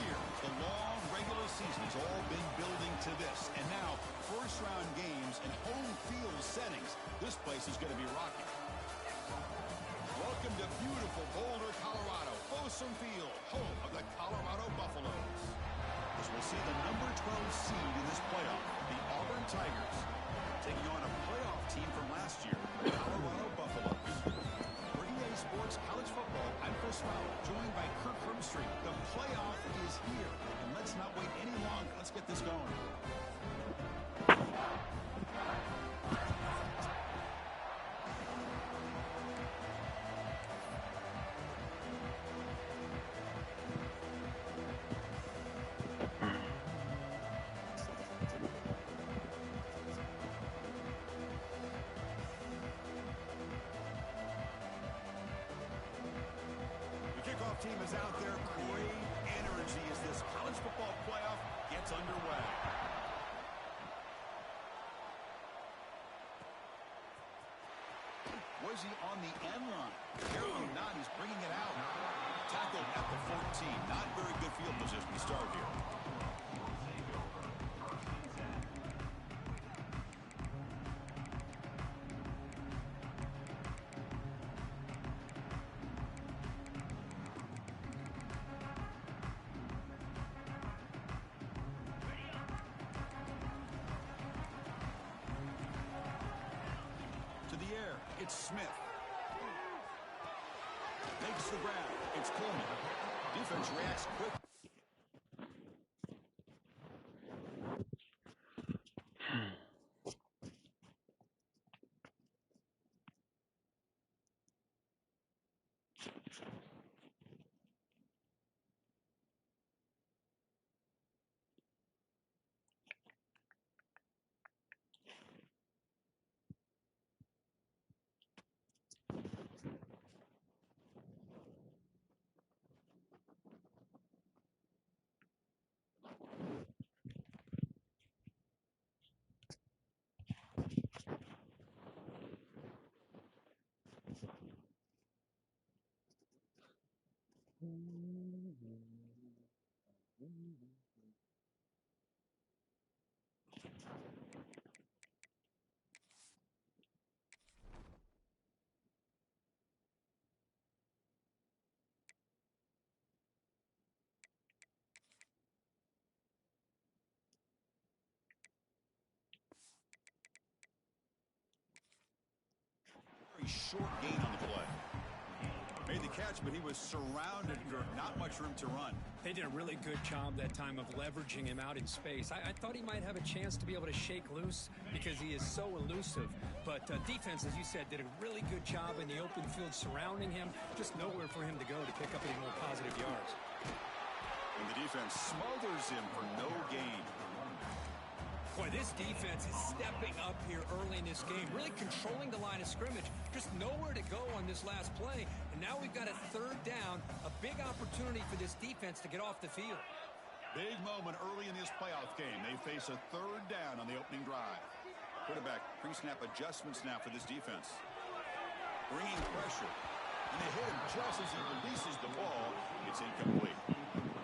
here. The long regular season has all been building to this. And now, first-round games and home field settings. This place is going to be rocking. Welcome to beautiful Boulder, Colorado. Folsom Field, home of the Colorado Buffaloes. As we'll see the number 12 seed in this playoff, the Auburn Tigers, taking on a playoff team from last year, the Colorado Buffaloes. For EA Sports College Football, I'm Chris Fowler, joined by Kirk Herbstreit. The playoff is here, and let's not wait any longer. Let's get this going. Team is out there. Great energy as this college football playoff gets underway. Was he on the end line? Apparently not. He's bringing it out. Tackled at the 14. Not very good field position to start here. It's Smith. Makes the grab. It's Coleman. Defense reacts quick. Short gain on the play. Made the catch, but he was surrounded. Not much room to run. They did a really good job that time of leveraging him out in space. I thought he might have a chance to be able to shake loose because he is so elusive. But defense, as you said, did a really good job in the open field surrounding him. Just nowhere for him to go to pick up any more positive yards. And the defense smothers him for no gain. Boy, this defense is stepping up here early in this game, really controlling the line of scrimmage. Just nowhere to go on this last play. And now we've got a third down, a big opportunity for this defense to get off the field. Big moment early in this playoff game. They face a third down on the opening drive. Quarterback pre-snap adjustments now for this defense. Bringing pressure. And they hit him just as he releases the ball. It's incomplete.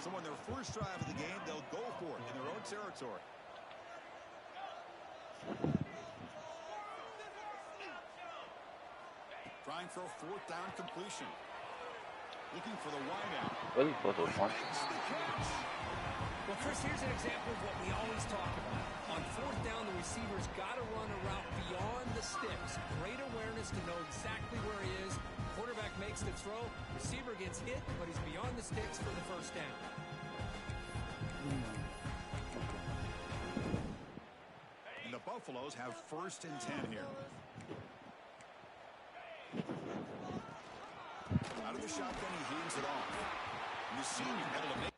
So on their first drive of the game, they'll go for it in their own territory. Trying for a fourth down completion. Looking for the wideout. Well, Chris, here's an example of what we always talk about. On fourth down, the receiver's got to run a route beyond the sticks. Great awareness to know exactly where he is. Quarterback makes the throw. Receiver gets hit, but he's beyond the sticks for the first down. And the Buffaloes have 1st and 10 here. Out of the shotgun, he hands it off. And the senior able to make.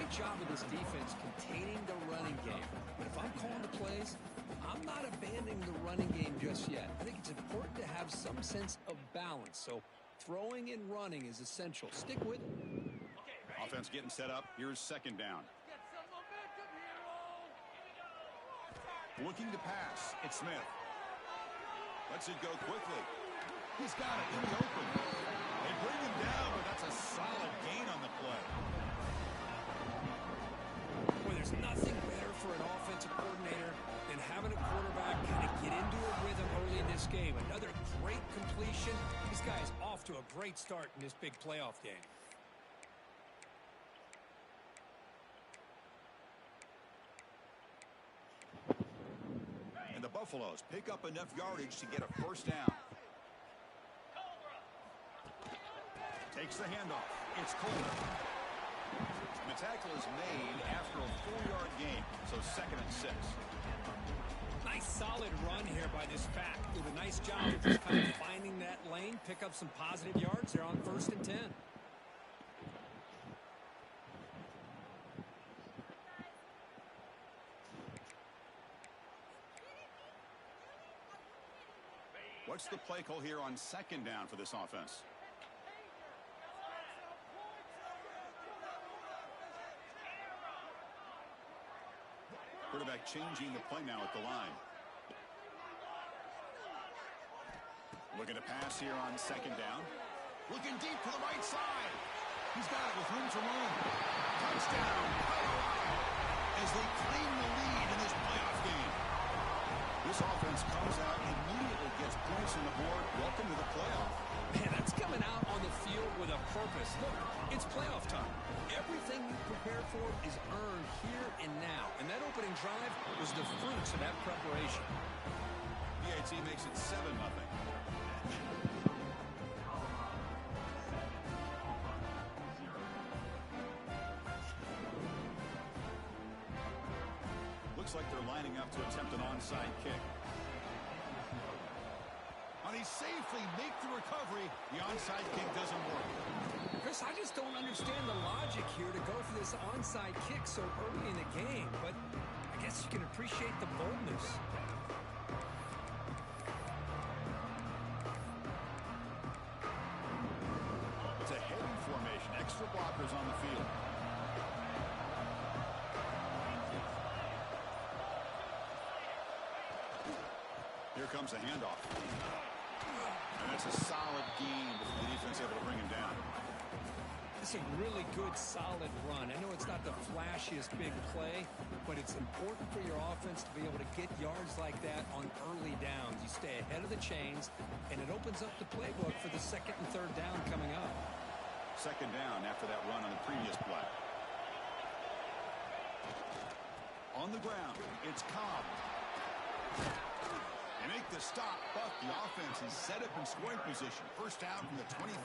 great job of this defense containing the running game. But if I'm calling the plays, I'm not abandoning the running game just yet. I think it's important to have some sense of balance. So throwing and running is essential. Stick with it. Offense getting set up. Here's second down. Looking to pass. It's Smith. Lets it go quickly. He's got it in the open. They bring him down, but that's a solid gain on the play. Boy, there's nothing better for an offensive coordinator than having a quarterback kind of get into a rhythm early in this game. Another great completion. This guy is off to a great start in this big playoff game. And the Buffaloes pick up enough yardage to get a first down. Takes the handoff. It's Coleman. The tackle is made after a 4-yard gain, so 2nd and 6. Nice solid run here by this back. Did a nice job of just kind of finding that lane, pick up some positive yards. They're on 1st and 10. What's the play call here on 2nd down for this offense? Quarterback changing the play now at the line. Looking to pass here on 2nd down. Looking deep to the right side. He's got it with room to roam. Touchdown, Colorado, as they claim the lead in this playoff game. This offense comes out, immediately gets points on the board. Welcome to the playoff. Man, that's coming out on the field with a purpose. Look, it's playoff time. Everything you prepare for is earned here and now. And that opening drive was the fruits of that preparation. PAT makes it 7-0. Looks like they're lining up to attempt an onside kick. And he safely makes the recovery. The onside kick doesn't work. Chris, I just don't understand the logic here to go for this onside kick so early in the game, but I guess you can appreciate the boldness. It's a heavy formation. Extra blockers on the field. Here comes a handoff. And that's a solid gain before the defense able to bring him down. It's a really good, solid run. I know it's not the flashiest big play, but it's important for your offense to be able to get yards like that on early downs. You stay ahead of the chains, and it opens up the playbook for the 2nd and 3rd down coming up. 2nd down after that run on the previous play. On the ground, it's Cobb. They make the stop, but the offense is set up in scoring position. First down from the 23.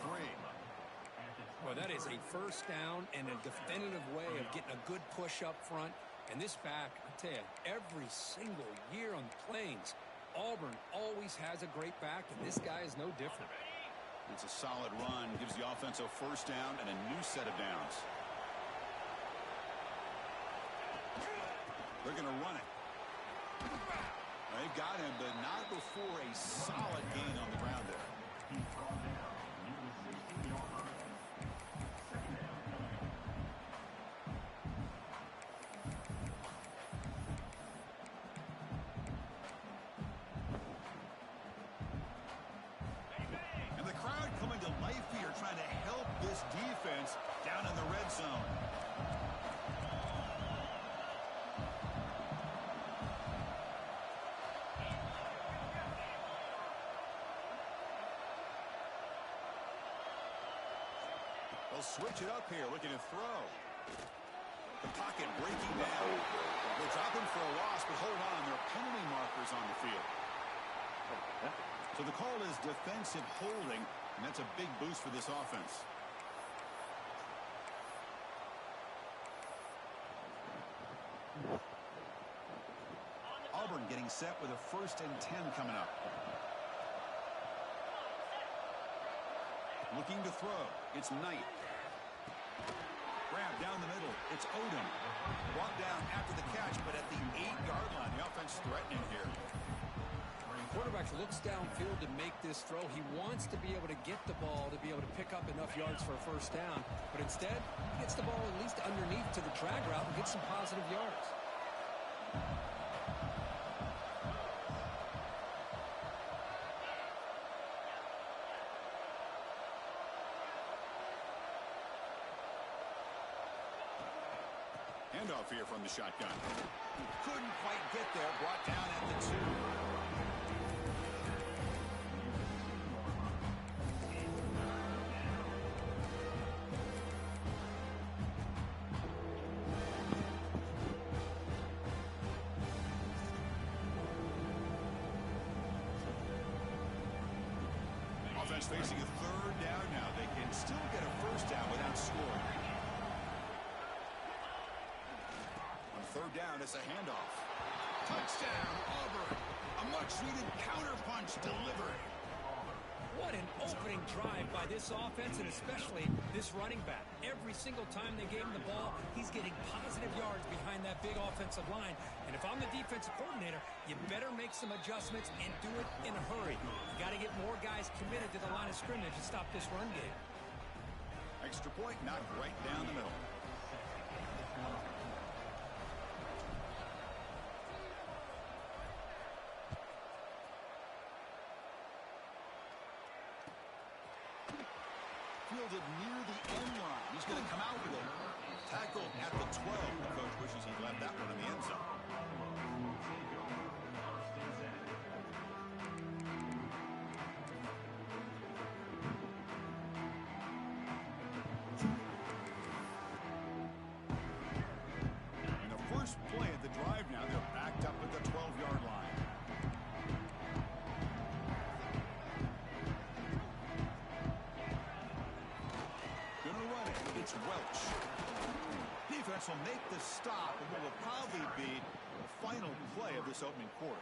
Well, that is a first down and a definitive way of getting a good push up front. And this back, I tell you, every single year on the Plains, Auburn always has a great back, and this guy is no different. It's a solid run, gives the offense a first down and a new set of downs. They're going to run it. They've got him, but not before a solid gain on the ground there. And the crowd coming to life here, trying to help this defense down in the red zone. Switch it up here, looking to throw. The pocket breaking down. They're dropping for a loss, but hold on. There are penalty markers on the field. So the call is defensive holding, and that's a big boost for this offense. Auburn getting set with a 1st and 10 coming up. Looking to throw. It's Knight. Grab down the middle. It's Odom. Brought down after the catch, but at the 8-yard line. The offense threatening here. Quarterback looks downfield to make this throw. He wants to be able to get the ball to be able to pick up enough yards for a first down. But instead, he gets the ball at least underneath to the drag route and gets some positive yards. Handoff here from the shotgun. Couldn't quite get there. Brought down at the 2. Offense facing a 3rd down now. They can still get a first down without scoring. On 3rd down, it's a handoff. Touchdown, Auburn. A much-needed counterpunch delivered. What an opening drive by this offense, and especially this running back. Every single time they gave him the ball, he's getting positive yards behind that big offensive line. And if I'm the defensive coordinator, you better make some adjustments and do it in a hurry. You got to get more guys committed to the line of scrimmage and stop this run game. Extra point knocked right down the middle. Fielded near the end line. He's going to come out with it. Tackled at the 12. The coach wishes he'd left that one in the end zone. And the first play at the drive now, they're backed up at the 12-yard line. It's Welch. Defense will make the stop, and what will probably be the final play of this opening quarter.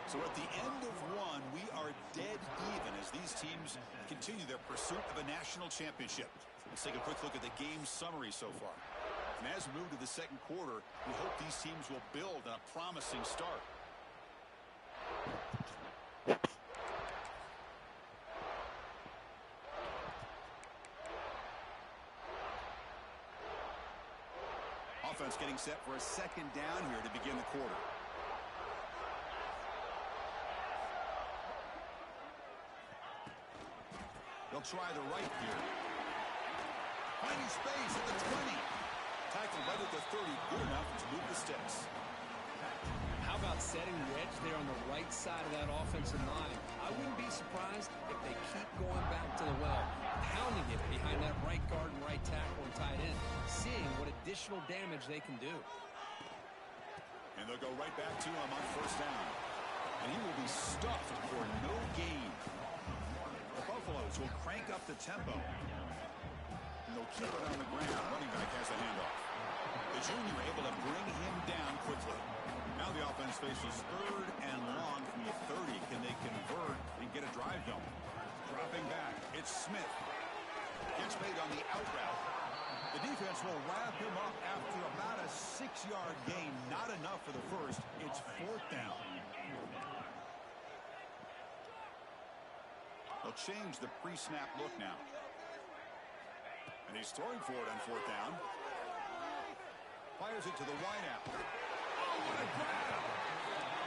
So at the end of 1, we are dead even as these teams continue their pursuit of a national championship. Let's take a quick look at the game summary so far. And as we move to the second quarter, we hope these teams will build on a promising start. Offense getting set for a 2nd down here to begin the quarter. They'll try the right here. Finding space at the 20. Tackled right at the 30. Good enough to move the sticks. How about setting the edge there on the right side of that offensive line? I wouldn't be surprised if they keep going back to the well, pounding it behind that right guard and right tackle and tight end, seeing what additional damage they can do. And they'll go right back to him on 1st down. And he will be stuffed for no gain. The Buffaloes will crank up the tempo. And they'll keep it on the ground. Running back has a handoff. The junior able to bring him down quickly. Now the offense faces 3rd and long from the 30. Can they convert and get a drive going? Dropping back. It's Smith. Gets made on the out route. The defense will wrap him up after about a 6-yard gain. Not enough for the first. It's 4th down. They'll change the pre-snap look now. And he's throwing for it on 4th down. Fires it to the wideout. Oh, what a grab!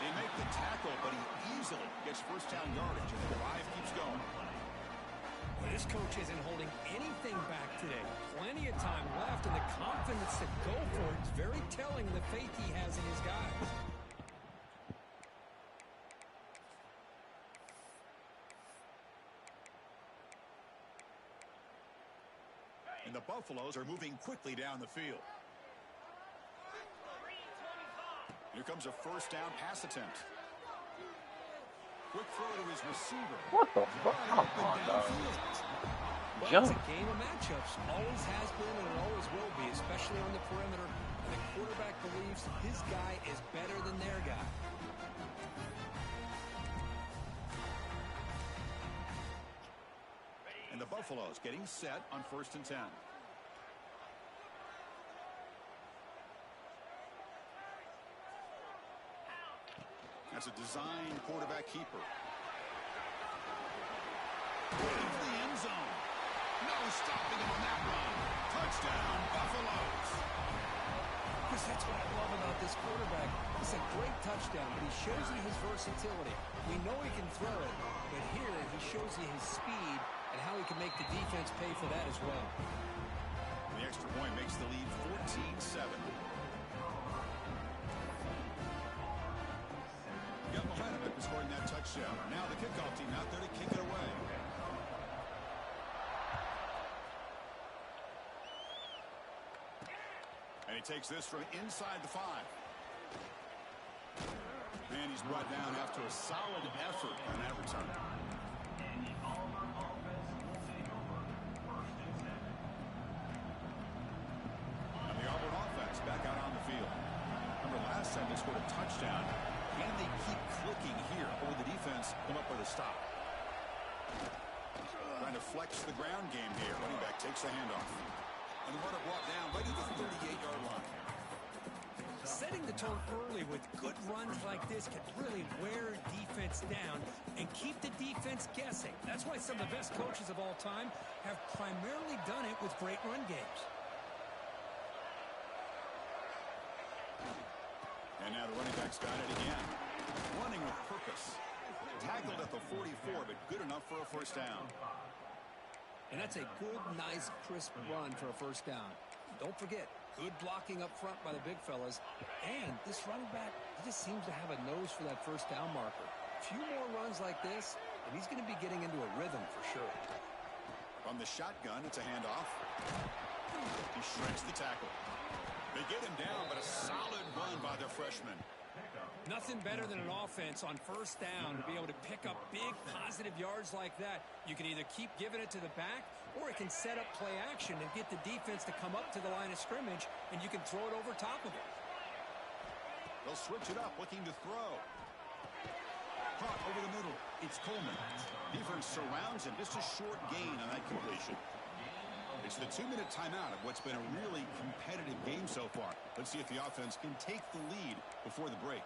They make the tackle, but he easily gets first down yardage, and the drive keeps going. Well, this coach isn't holding anything back today. Plenty of time left, and the confidence to go for it is very telling of the faith he has in his guys. And the Buffaloes are moving quickly down the field. Here comes a first down pass attempt. Quick throw to his receiver. What the fuck? Come on, dog. Well, it's a game of matchups. Always has been and it always will be, especially on the perimeter. The quarterback believes his guy is better than their guy. And the Buffaloes getting set on 1st and 10. has a design quarterback keeper. Into the end zone. No stopping him on that run. Touchdown, Buffaloes. Chris, that's what I love about this quarterback. It's a great touchdown, but he shows you his versatility. We know he can throw it, but here he shows you his speed and how he can make the defense pay for that as well. The extra point makes the lead 14-7. Got momentum after scoring that touchdown. Now the kickoff team out there to kick it away. And he takes this from inside the 5. And he's brought down after a solid effort on that return. And the Auburn offense back out on the field. Remember last time they scored a touchdown. Can they keep clicking here? Or will the defense come up with a stop? Trying to flex the ground game here. Running back takes the handoff. And the runner brought down right at the 38-yard line. Setting the tone early with good runs like this can really wear defense down and keep the defense guessing. That's why some of the best coaches of all time have primarily done it with great run games. And now the running back's got it again. Running with purpose. Tackled at the 44, but good enough for a first down. And that's a good, nice, crisp run for a first down. Don't forget, good blocking up front by the big fellas. And this running back, he just seems to have a nose for that first down marker. A few more runs like this, and he's going to be getting into a rhythm for sure. From the shotgun, it's a handoff. He shreds the tackle. They get him down, but a solid run by their freshman. Nothing better than an offense on first down to be able to pick up big positive yards like that. You can either keep giving it to the back, or it can set up play action and get the defense to come up to the line of scrimmage, and you can throw it over top of it. They'll switch it up, looking to throw. Caught over the middle. It's Coleman. Defense surrounds him. Just a short gain on that completion. It's the 2-minute timeout of what's been a really competitive game so far. Let's see if the offense can take the lead before the break.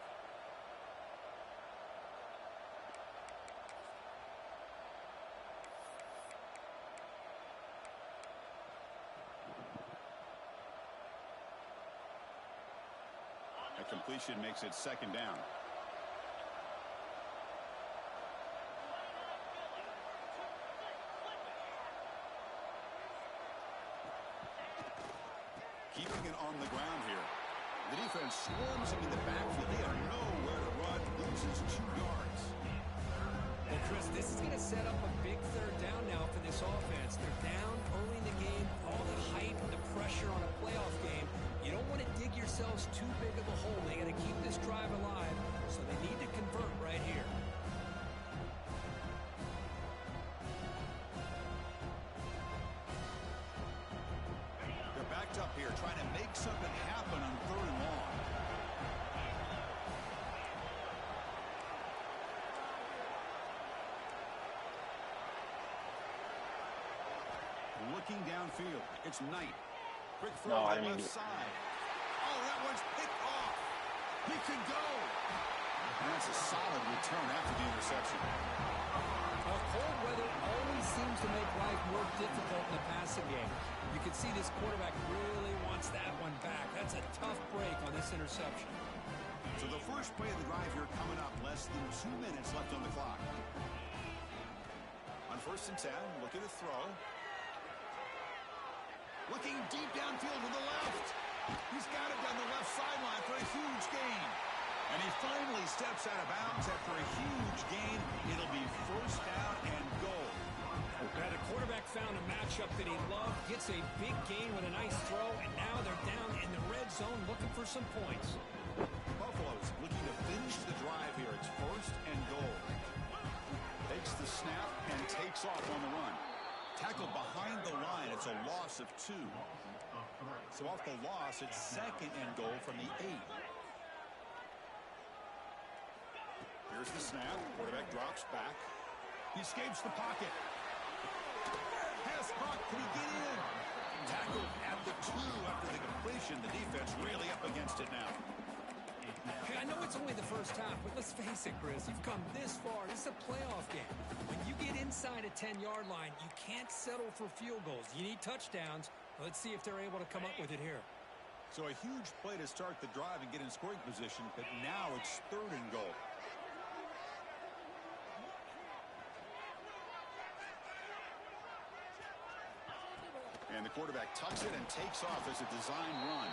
That completion makes it second down. Keeping it on the ground here. The defense swarms him in the backfield. They have nowhere to run. Loses 2 yards. Well, Chris, this is going to set up a big third down now for this offense. They're down early in the game. All the hype and the pressure on a playoff game. You don't want to dig yourselves too big of a hole. They got to keep this drive alive, so they need to convert right here. Up here trying to make something happen on 3rd and long. Looking downfield, it's Knight. Quick throw on the left side. Oh, that one's picked off. He can go. And that's a solid return after the interception. Well, cold weather always seems to make life more difficult in the passing game. You can see this quarterback really wants that one back. That's a tough break on this interception. So the first play of the drive here coming up. Less than 2 minutes left on the clock. On 1st and 10, looking to throw. Looking deep downfield to the left. He's got it down the left sideline for a huge gain. And he finally steps out of bounds after a huge gain. It'll be first down and goal. Now the quarterback found a matchup that he loved, gets a big gain with a nice throw, and now they're down in the red zone looking for some points. Buffalo's looking to finish the drive here. It's first and goal. Takes the snap and takes off on the run. Tackled behind the line. It's a loss of 2. So off the loss, it's 2nd and goal from the 8. Here's the snap. Quarterback drops back. He escapes the pocket. Pass caught. Can he get in? Tackled at the 2 after the completion. The defense really up against it now. Hey, I know it's only the first half, but let's face it, Chris. You've come this far. This is a playoff game. When you get inside a 10-yard line, you can't settle for field goals. You need touchdowns. Let's see if they're able to come up with it here. So a huge play to start the drive and get in scoring position, but now it's 3rd and goal. And the quarterback tucks it and takes off as a design run.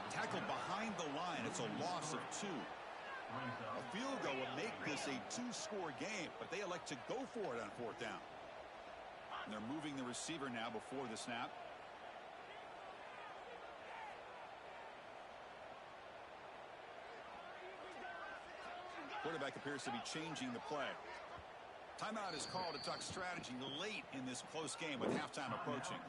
Tackled behind the line. It's a loss of 2. A field goal would make this a 2-score game, but they elect to go for it on 4th down. And they're moving the receiver now before the snap. Quarterback appears to be changing the play. Timeout is called to talk strategy late in this close game with halftime approaching.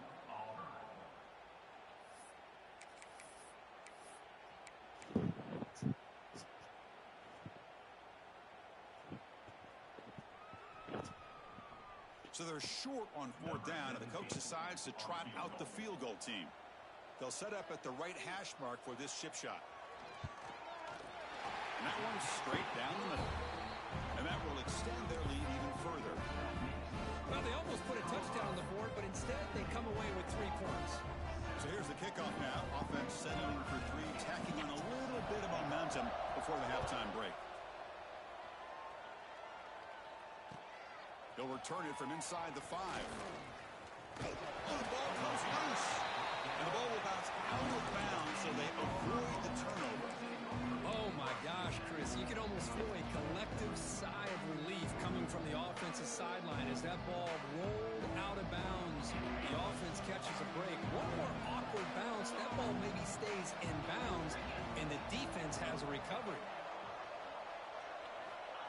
So they're short on 4th down, and the coach decides to trot out the field goal team. They'll set up at the right hash mark for this chip shot. And that one's straight down the middle. And that will extend their lead even further. Well, they almost put a touchdown on the board, but instead they come away with 3 points. So here's the kickoff now. Offense settling for 3, tacking on a little bit of momentum before the halftime break. They'll return it from inside the 5. Oh, the ball comes loose. And the ball will bounce out of bounds, so they avoid the turnover. Oh, my gosh, Chris. You can almost feel a collective sigh of relief coming from the offensive sideline as that ball rolled out of bounds. The offense catches a break. One more awkward bounce. That ball maybe stays in bounds, and the defense has a recovery.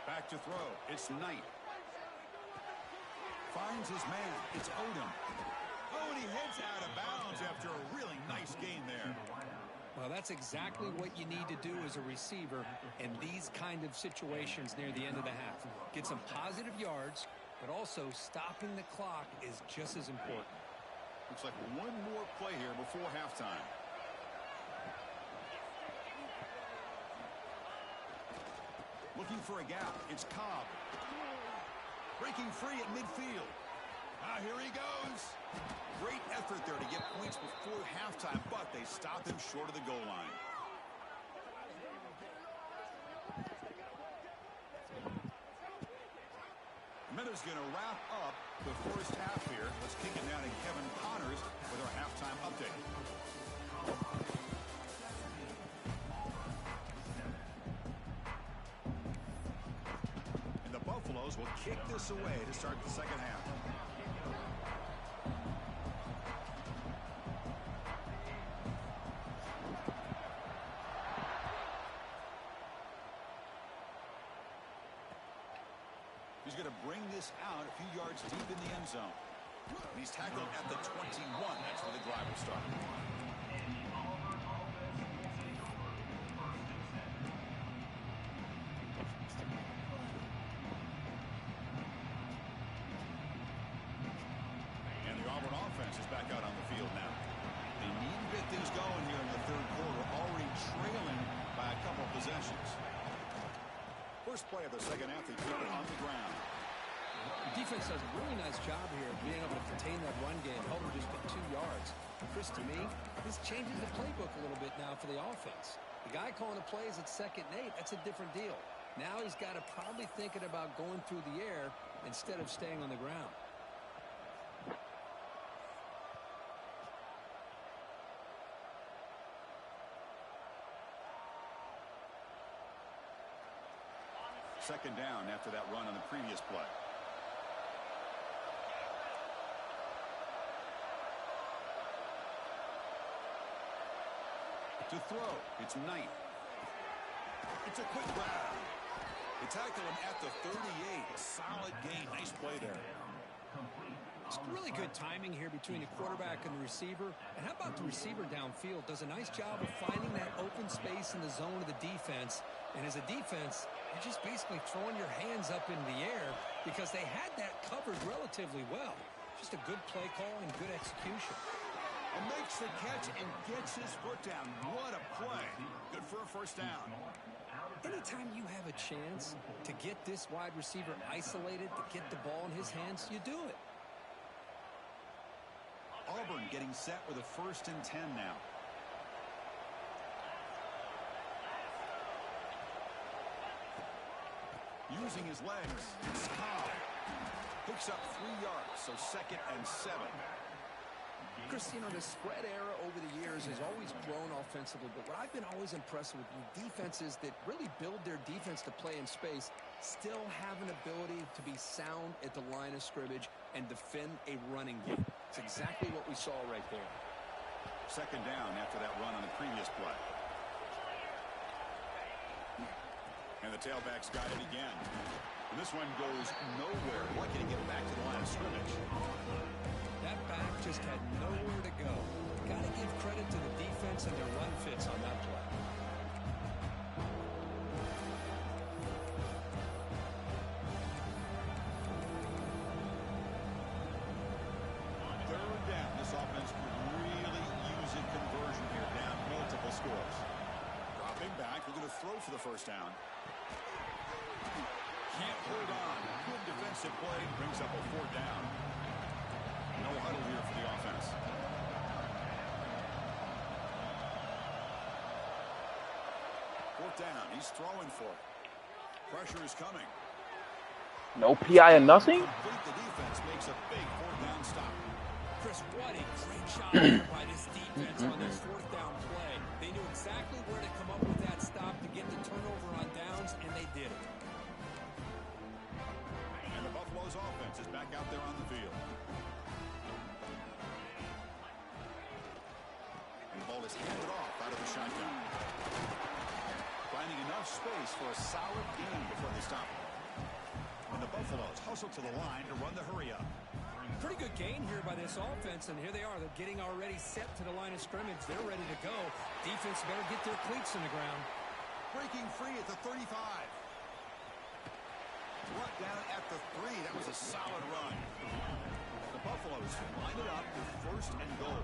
Back to throw. It's Knight. Finds his man. It's Odom. Oh, and he heads out of bounds after a really nice gain there. Well, that's exactly what you need to do as a receiver in these kind of situations near the end of the half. Get some positive yards, but also stopping the clock is just as important. Looks like one more play here before halftime. Looking for a gap. It's Cobb. Breaking free at midfield. Here he goes. Great effort there to get points before halftime, but they stop him short of the goal line. Miller's going to wrap up the first half here. Let's kick it down to Kevin Connors with our halftime update. Buffaloes will kick this away to start the second half. He's going to bring this out a few yards deep in the end zone. And he's tackled at the 21. That's where the drive will start. Is back out on the field now. They need to get things going here in the 3rd quarter, already trailing by a couple possessions. First play of the second half, they keep it on the ground. The defense does a really nice job here of being able to contain that run game, held them just 2 yards. Chris, to me, this changes the playbook a little bit now for the offense. The guy calling the plays at 2nd and 8, that's a different deal. Now he's got to probably thinking about going through the air instead of staying on the ground. Second down after that run on the previous play. To throw, it's Knight. It's a quick grab. They tackle him at the 38. A solid gain. Nice play there. It's really good timing here between the quarterback and the receiver. And how about the receiver downfield? Does a nice job of finding that open space in the zone of the defense. And as a defense, you're just basically throwing your hands up in the air because they had that covered relatively well. Just a good play call and good execution. Makes the catch and gets his foot down. What a play. Good for a first down. Anytime you have a chance to get this wide receiver isolated, to get the ball in his hands, you do it. Auburn getting set with a 1st and 10 now. Using his legs. Cobb picks up 3 yards, so 2nd and 7. Chris, you know, the spread era over the years has always grown offensively, but what I've been always impressed with defenses that really build their defense to play in space still have an ability to be sound at the line of scrimmage and defend a running game. It's exactly what we saw right there. 2nd down after that run on the previous play. And the tailback's got it again. And this one goes nowhere. Lucky to get back to the line of scrimmage. That back just had nowhere to go. Got to give credit to the defense and their run fits on that play. 3rd down. This offense could really use a conversion here, down multiple scores. Dropping back, looking to throw for the first down. Can't hold on. Good defensive play. Brings up a 4th down. No huddle here for the offense. 4th down. He's throwing for it. Pressure is coming. No PI or nothing? The defense makes a big 4th down stop. Chris, what a great job by this defense on this 4th down play. They knew exactly where to come up with that stop to get the turnover on downs, and they did it. And the Buffalo's offense is back out there on the field. And the ball is handed off out of the shotgun. Finding enough space for a solid gain before they stop it. And the Buffaloes hustle to the line to run the hurry-up. Pretty good gain here by this offense, and here they are. They're getting already set to the line of scrimmage. They're ready to go. Defense better get their cleats in the ground. Breaking free at the 35. Brought down at the 3. That was a solid run. The Buffaloes line it up with 1st and goal.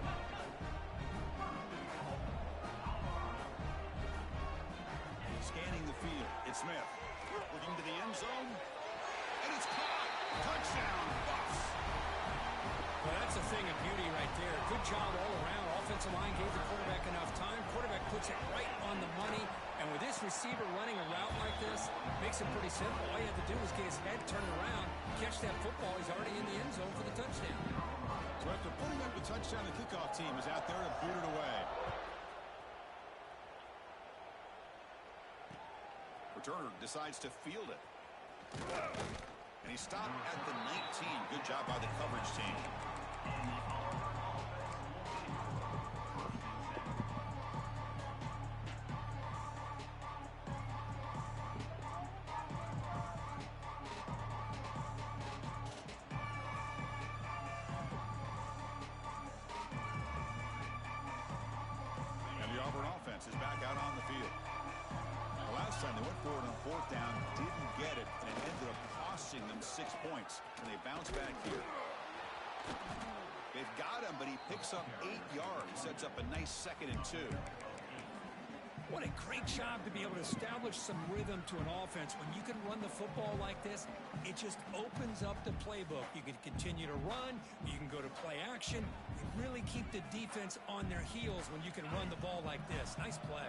Scanning the field. It's Smith. Looking to the end zone. And it's caught. Touchdown, Buffs. Well, that's a thing of beauty right there. Good job all around. Offensive line gave the quarterback enough time. Quarterback puts it right on the money. And with this receiver running a route like this, makes it pretty simple. All you have to do is get his head turned around, catch that football. He's already in the end zone for the touchdown. So after putting up the touchdown, the kickoff team is out there to boot it away. Returner decides to field it. And he stopped at the 19. Good job by the coverage team. And the Auburn offense is back out on the field. Last time they went forward on 4th down, didn't get it, and it ended up costing them 6 points. And they bounce back here. They've got him, but he picks up 8 yards, sets up a nice 2nd and 2. What a great job to be able to establish some rhythm to an offense. When you can run the football like this, it just opens up the playbook. You can continue to run. You can go to play action. You really keep the defense on their heels when you can run the ball like this. Nice play.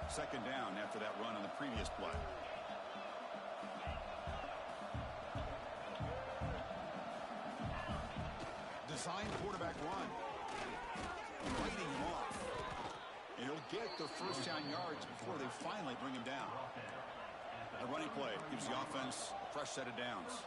2nd down after that run on the previous play. Design quarterback run. Fighting him off. And he'll get the 1st down yards before they finally bring him down. A running play gives the offense a fresh set of downs.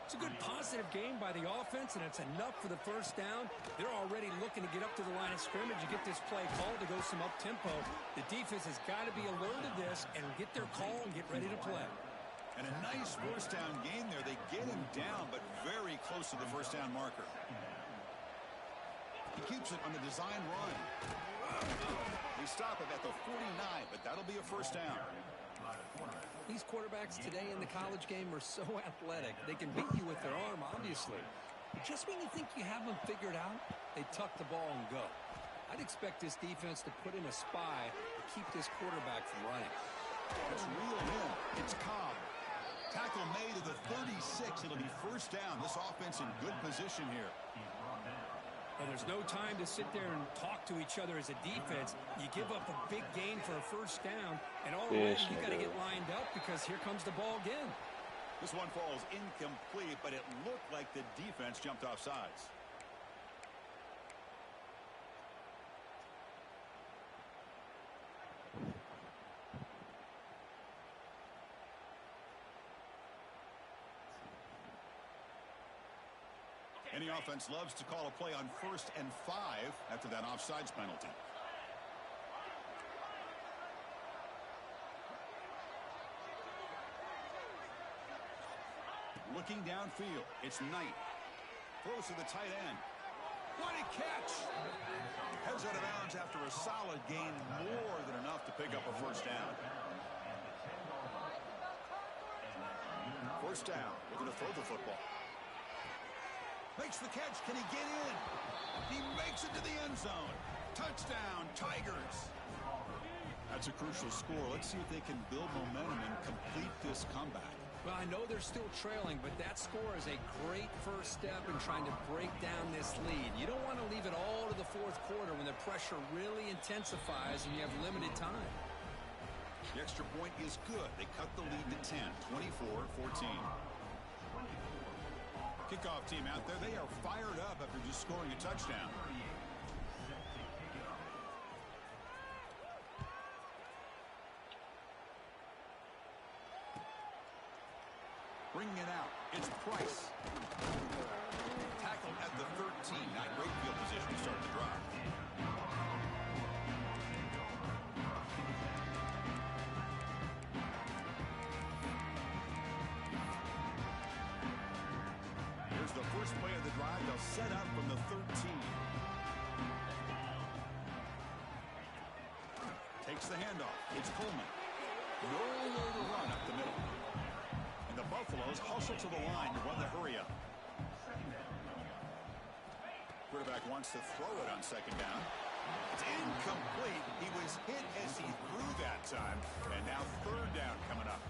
It's a good positive game by the offense, and it's enough for the 1st down. They're already looking to get up to the line of scrimmage and get this play called to go some up-tempo. The defense has got to be alert to this and get their call and get ready to play. And a nice 1st down gain there. They get him down, but very close to the 1st down marker. He keeps it on the design run. They stop it at the 49, but that'll be a 1st down. These quarterbacks today in the college game are so athletic. They can beat you with their arm, obviously. Just when you think you have them figured out, they tuck the ball and go. I'd expect this defense to put in a spy to keep this quarterback from running. It's reeled in. It's Cobb. Tackle made to the 36. It'll be first down. This offense in good position here. Well, there's no time to sit there and talk to each other as a defense. You give up a big gain for a first down, and already you got to get lined up because here comes the ball again. This one falls incomplete, but it looked like the defense jumped off sides. Any offense loves to call a play on 1st and 5 after that offsides penalty. Looking downfield, it's Knight. Throws to the tight end. What a catch! Heads out of bounds after a solid gain, more than enough to pick up a first down. First down, looking to throw the football. Makes the catch. Can he get in? He makes it to the end zone. Touchdown, Tigers. That's a crucial score. Let's see if they can build momentum and complete this comeback. Well, I know they're still trailing, but that score is a great first step in trying to break down this lead. You don't want to leave it all to the fourth quarter when the pressure really intensifies and you have limited time. The extra point is good. They cut the lead to 10, 24-14. Kickoff team out there, they are fired up after just scoring a touchdown. Bringing it out, it's Price. Tackled at the 13, not great field position to start the drive. The first play of the drive, they'll set up from the 13. Takes the handoff. It's Coleman. Nowhere to run up the middle. And the Buffaloes hustle to the line to run the hurry up. Quarterback wants to throw it on second down. It's incomplete. He was hit as he threw that time. And now third down coming up.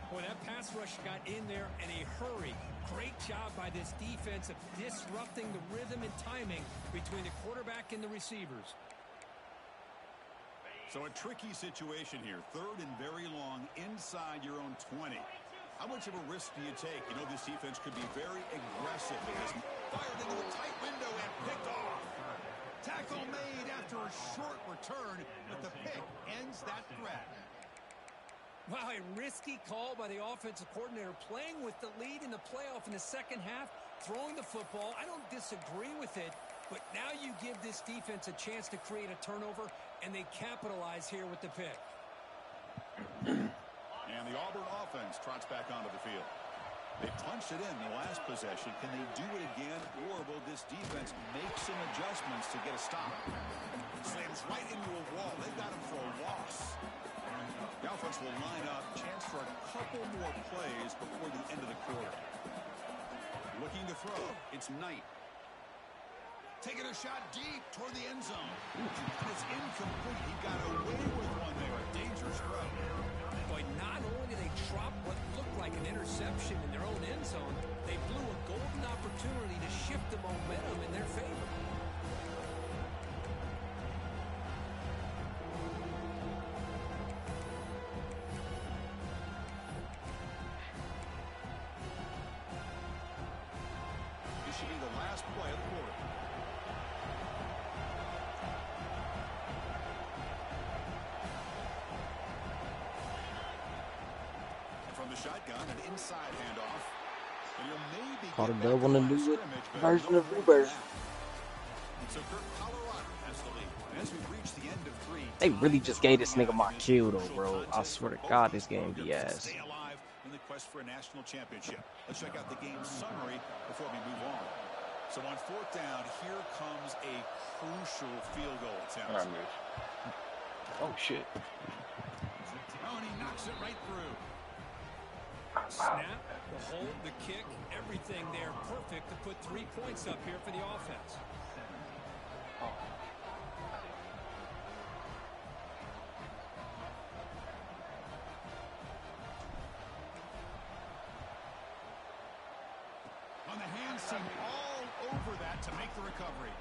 Boy, that pass rush got in there in a hurry. Great job by this defense of disrupting the rhythm and timing between the quarterback and the receivers. So a tricky situation here. Third and very long inside your own 20. How much of a risk do you take? You know this defense could be very aggressive. Fired into a tight window and picked off. Tackle made after a short return, but the pick ends that threat. Wow, a risky call by the offensive coordinator, playing with the lead in the playoff in the second half, throwing the football. I don't disagree with it, but now you give this defense a chance to create a turnover, and they capitalize here with the pick. And the Auburn offense trots back onto the field. They punched it in the last possession. Can they do it again, or will this defense make some adjustments to get a stop? Slams right into a wall. They've got him for a loss. The offense will line up. Chance for a couple more plays before the end of the quarter. Looking to throw. It's Knight. Taking a shot deep toward the end zone. And it's incomplete. He got away with one there. A dangerous throw. Boy, not only did they drop what looked like an interception in their own end zone, they blew a golden opportunity to shift the momentum in their favor. Should be the last play of the quarter. And from the shotgun, an inside handoff. And he'll maybe Caught a get dub back on the in line of new scrimmage, but version of no more Uber. than that. So Colorado has the lead. And as we reach the end of 3, They really just gave this nigga my kill though, bro. I swear to God, this game be ass. Stay alive in the quest for a national championship. Let's check out the game summary before we move on. So on fourth down, here comes a crucial field goal attempt. Oh, shit. Oh, and he knocks it right through. Snap, the hold, the kick, everything there perfect to put 3 points up here for the offense. On the hands team all over that to make the recovery.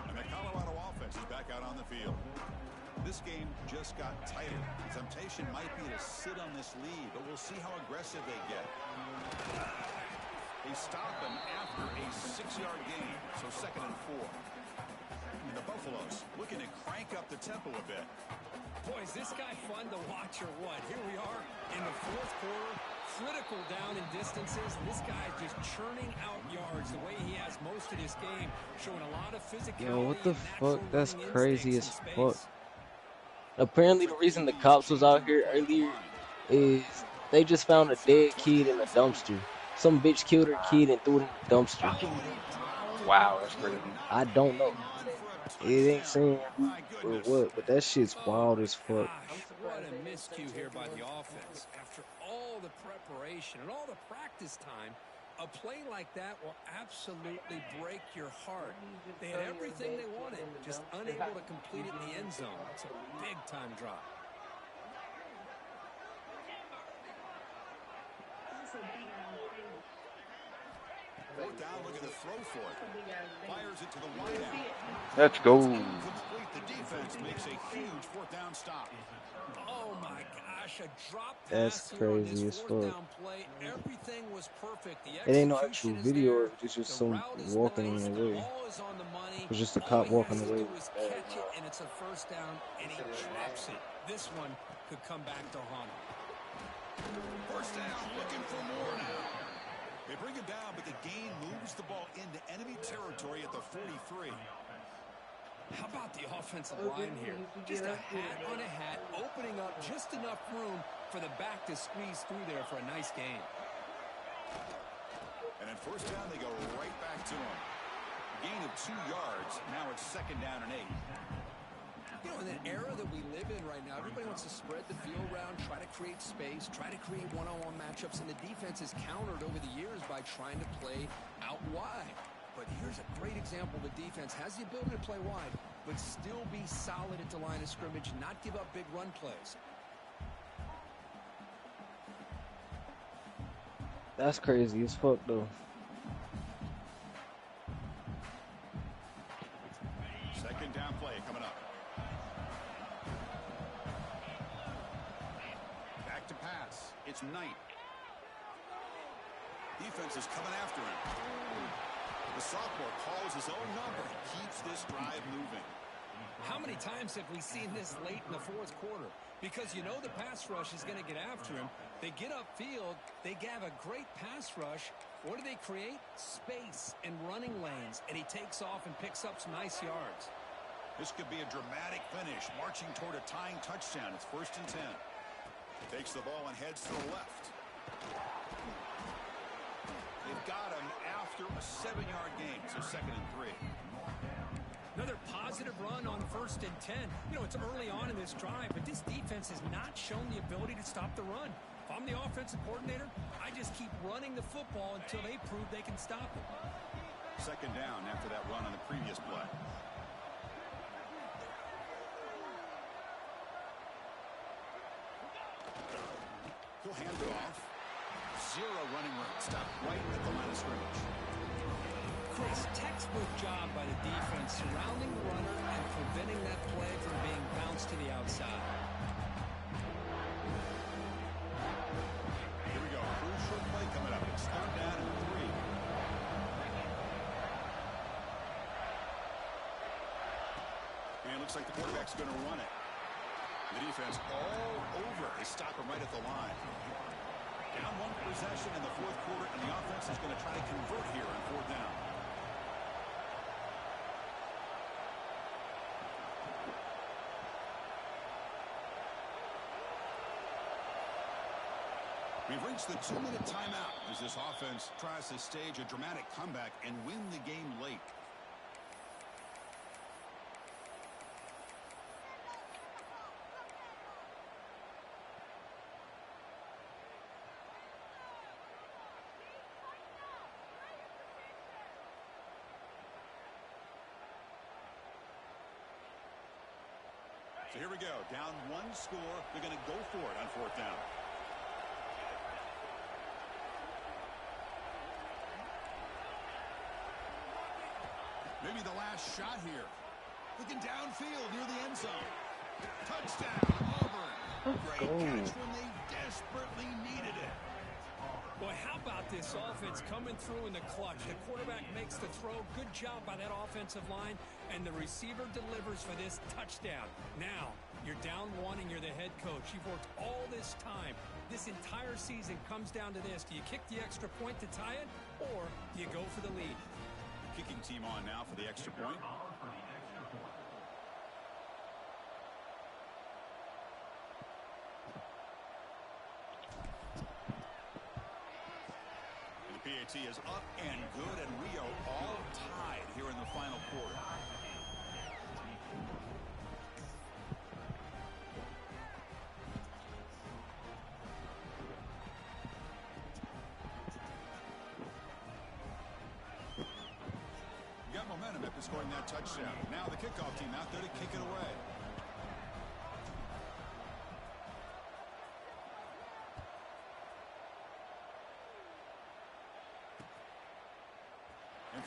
And the Colorado offense is back out on the field. This game just got tighter. The temptation might be to sit on this lead, but we'll see how aggressive they get. They stop him after a 6-yard gain, so 2nd and 4. And the Buffaloes looking to crank up the tempo a bit. Boy, is this guy fun to watch or what? Here we are in the 4th quarter, critical down in distances. This guy is just churning out yards the way he has most of this game, showing a lot of physicality. Yo, what the and fuck? natural That's running crazy as instincts in fuck. space. Apparently, the reason the cops was out here earlier is they just found a dead kid in a dumpster. Some bitch killed her kid and threw it in the dumpster. Wow, that's crazy. I don't know. It ain't saying who or what, but that shit's wild as fuck. Gosh, what a miscue here by the offense. After all the preparation and all the practice time, a play like that will absolutely break your heart. They had everything they wanted, just unable to complete it in the end zone. It's a big-time drop. Fourth down, look at the throw for it. Fires it to the wide out. Let's go. Incomplete. The defense makes a huge 4th down stop. Oh my gosh, a drop That's pass here on crazy this as 4th fuck. down play. Everything was perfect. The It ain't no execution actual is video there. of it. It's just The some route is walking nice. in the The way. ball is on the money. It's just a All cop he walking has to away. do is catch it, and it's a 1st down, and he drops it. This one could come back to haunt him. 1st down, looking for more now. They bring it down, but the gain moves the ball into enemy territory at the 43. How about the offensive line here? Just a hat on a hat, opening up just enough room for the back to squeeze through there for a nice gain. And at 1st down, they go right back to him. Gain of 2 yards. Now it's 2nd down and 8. You know, in the era that we live in right now, everybody wants to spread the field around, try to create space, try to create one-on-one matchups, and the defense is countered over the years by trying to play out wide. But here's a great example. The defense has the ability to play wide, but still be solid at the line of scrimmage and not give up big run plays. That's crazy as fuck, though. 2nd down play coming up. Back to pass. It's Knight. Defense is coming after him. The sophomore calls his own number and keeps this drive moving. How many times have we seen this late in the 4th quarter? Because you know the pass rush is going to get after him. They get upfield. They have a great pass rush. What do they create? Space and running lanes. And he takes off and picks up some nice yards. This could be a dramatic finish, marching toward a tying touchdown. It's 1st and 10. Takes the ball and heads to the left. They've got him after a 7-yard gain, so 2nd and 3. Another positive run on 1st and 10. You know, it's early on in this drive, but this defense has not shown the ability to stop the run. If I'm the offensive coordinator, I just keep running the football until they prove they can stop it. 2nd down after that run on the previous play. He'll hand it off. 0 running room. Stop right at the line of scrimmage. Chris, textbook job by the defense surrounding the runner and preventing that play from being bounced to the outside. Here we go. Crucial play coming up. It's 3rd down and 3. And it looks like the quarterback's going to run it. The defense all over. They stop him right at the line. Down 1 possession in the 4th quarter, and the offense is going to try to convert here on 4th down. We've reached the 2-minute timeout as this offense tries to stage a dramatic comeback and win the game late. So here we go. Down 1 score. They're going to go for it on 4th down. Maybe the last shot here. Looking downfield near the end zone. Touchdown, Auburn. Great catch when they desperately needed it. Boy, how about this offense coming through in the clutch? The quarterback makes the throw. Good job by that offensive line. And the receiver delivers for this touchdown. Now, you're down 1 and you're the head coach. You've worked all this time. This entire season comes down to this. Do you kick the extra point to tie it, or do you go for the lead? Kicking team on now for the extra point. PAT is up and good, and we are all tied here in the final quarter. You got momentum after scoring that touchdown. Now the kickoff team out there to kick it away.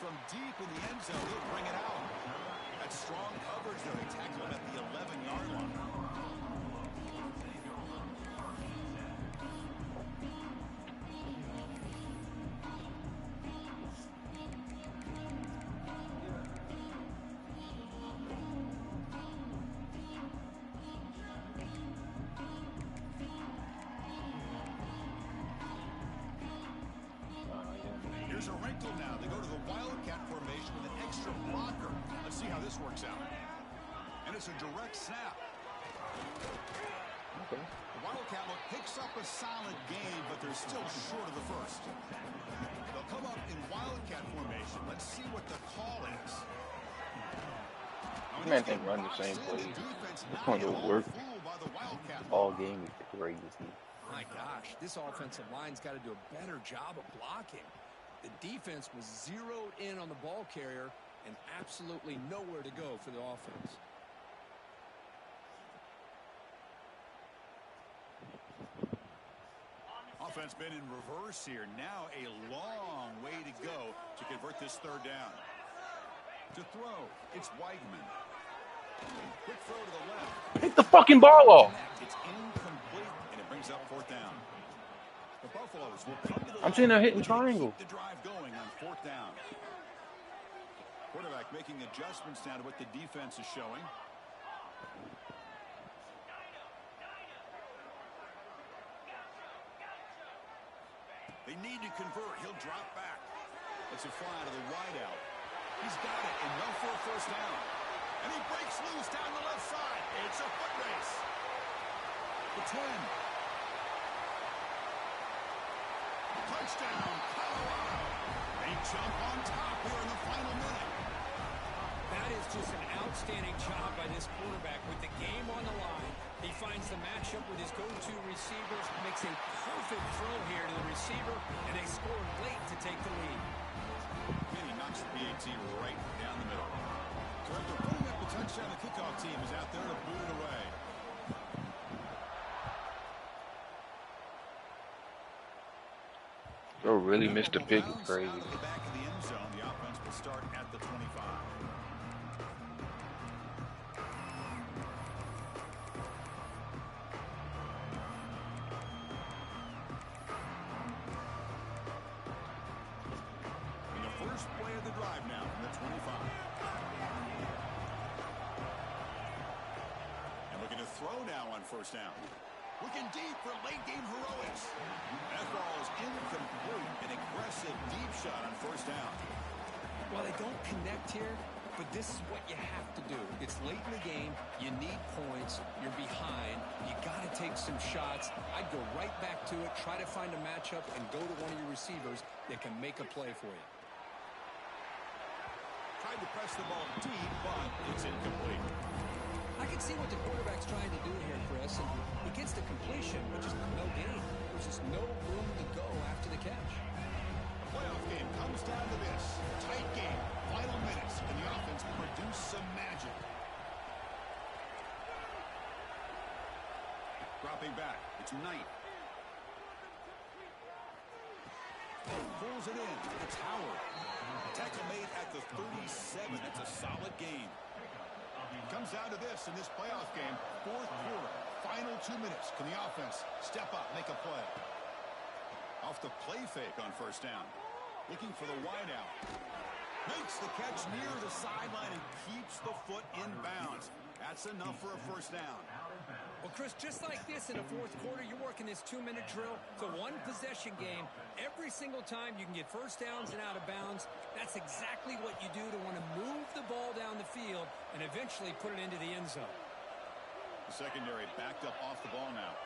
From deep in the end zone, he'll bring it out. That's strong coverage there. They tackle him at the 11-yard line. Here's a wrinkle now. They go to the Wildcat formation with an extra blocker. Let's see how this works out. And it's a direct snap. Okay. The Wildcat look picks up a solid game, but they're still short of the first. They'll come up in Wildcat formation. Let's see what the call is. Man, they run the same play. It's going to work all game. Is crazy. My gosh, this offensive line's got to do a better job of blocking. The defense was zeroed in on the ball carrier and absolutely nowhere to go for the offense. Offense been in reverse here. Now a long way to go to convert this 3rd down. To throw, it's Weigman. Quick throw to the left. Pick the fucking ball off. It's incomplete, and it brings up 4th down. The Buffaloes will come to the I'm sitting there hitting triangle. Keep the drive going on 4th down. Quarterback making adjustments now to what the defense is showing. They need to convert. He'll drop back. It's a fly to the wideout. He's got it, and no for a 1st down. And he breaks loose down the left side. It's a foot race. The 10. Touchdown, Colorado. They jump on top here in the final minute. That is just an outstanding job by this quarterback with the game on the line. He finds the matchup with his go-to receivers, makes a perfect throw here to the receiver, and they score late to take the lead. And he knocks the PAT right down the middle. So after putting up the touchdown, the kickoff team is out there to boot it away. Bro, really missed the pick. It's crazy. Out of the back of the end zone, the offense will start at the 25. In the first play of the drive now from the 25. And looking to throw now on 1st down. Looking deep for late game heroics. That ball is incomplete. An aggressive deep shot on 1st down. While they don't connect here, but this is what you have to do. It's late in the game. You need points. You're behind. You got to take some shots. I'd go right back to it, try to find a matchup, and go to one of your receivers that can make a play for you. Tried to press the ball deep, but it's incomplete. I can see what the quarterback's trying to do here, Chris, and he gets the completion, which is no gain. There's just no room to go after the catch. The playoff game comes down to this. Tight game. Final minutes. Can the offense produce some magic? Dropping back. It's Knight. Pulls it in. It's Howard. Tackle made at the 37. It's a solid game. Comes down to this in this playoff game. Fourth quarter. Final 2 minutes. Can the offense step up, make a play? Off the play fake on first down. Looking for the wideout. Makes the catch near the sideline and keeps the foot in bounds. That's enough for a first down. Well, Chris, just like this in the fourth quarter, you're working this 2-minute drill. It's a one-possession game. Every single time you can get first downs and out of bounds. That's exactly what you do to want to move the ball down the field and eventually put it into the end zone. The secondary backed up off the ball now.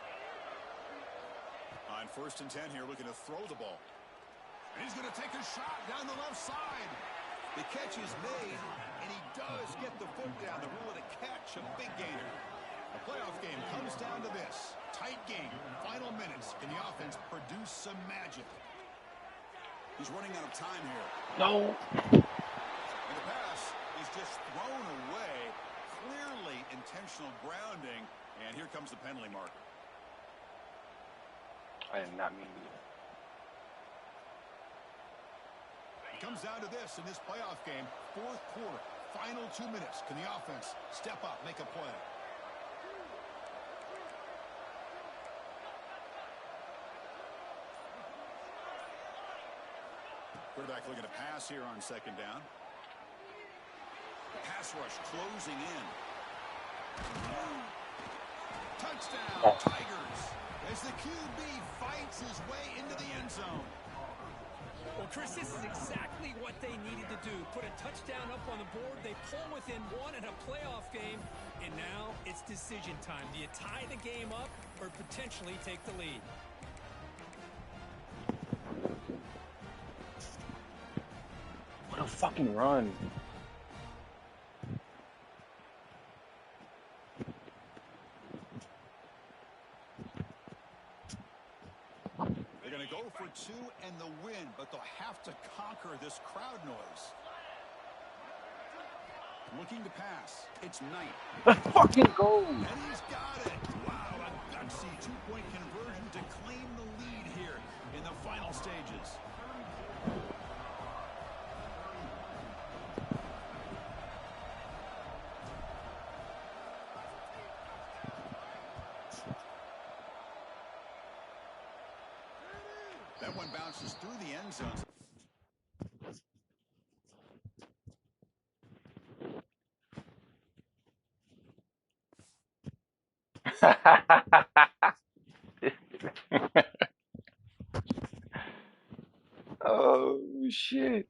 On first and 10 here, looking to throw the ball. And he's going to take a shot down the left side. The catch is made, and he does get the foot down. The rule of the catch, a big gainer. The playoff game comes down to this. Tight game, final minutes. Can the offense produce some magic? He's running out of time here. No. And the pass is just thrown away. Clearly intentional grounding. And here comes the penalty mark. I did not mean to. It comes down to this in this playoff game. Fourth quarter, final 2 minutes. Can the offense step up, make a play? Quarterback looking to pass here on second down. Pass rush closing in. Touchdown, Tigers, as the QB fights his way into the end zone. Well, Chris, this is exactly what they needed to do. Put a touchdown up on the board. They pull within one in a playoff game, and now it's decision time. Do you tie the game up or potentially take the lead? What a fucking run. They're going to go for two and the win, but they'll have to conquer this crowd noise. Looking to pass. It's Knight. Let's fucking go. And he's got it. Wow, a gutsy two-point conversion to claim the lead here in the final stages. That one bounces through the end zone. Oh shit.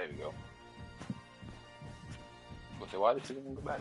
There we go. Okay, why did you even go back?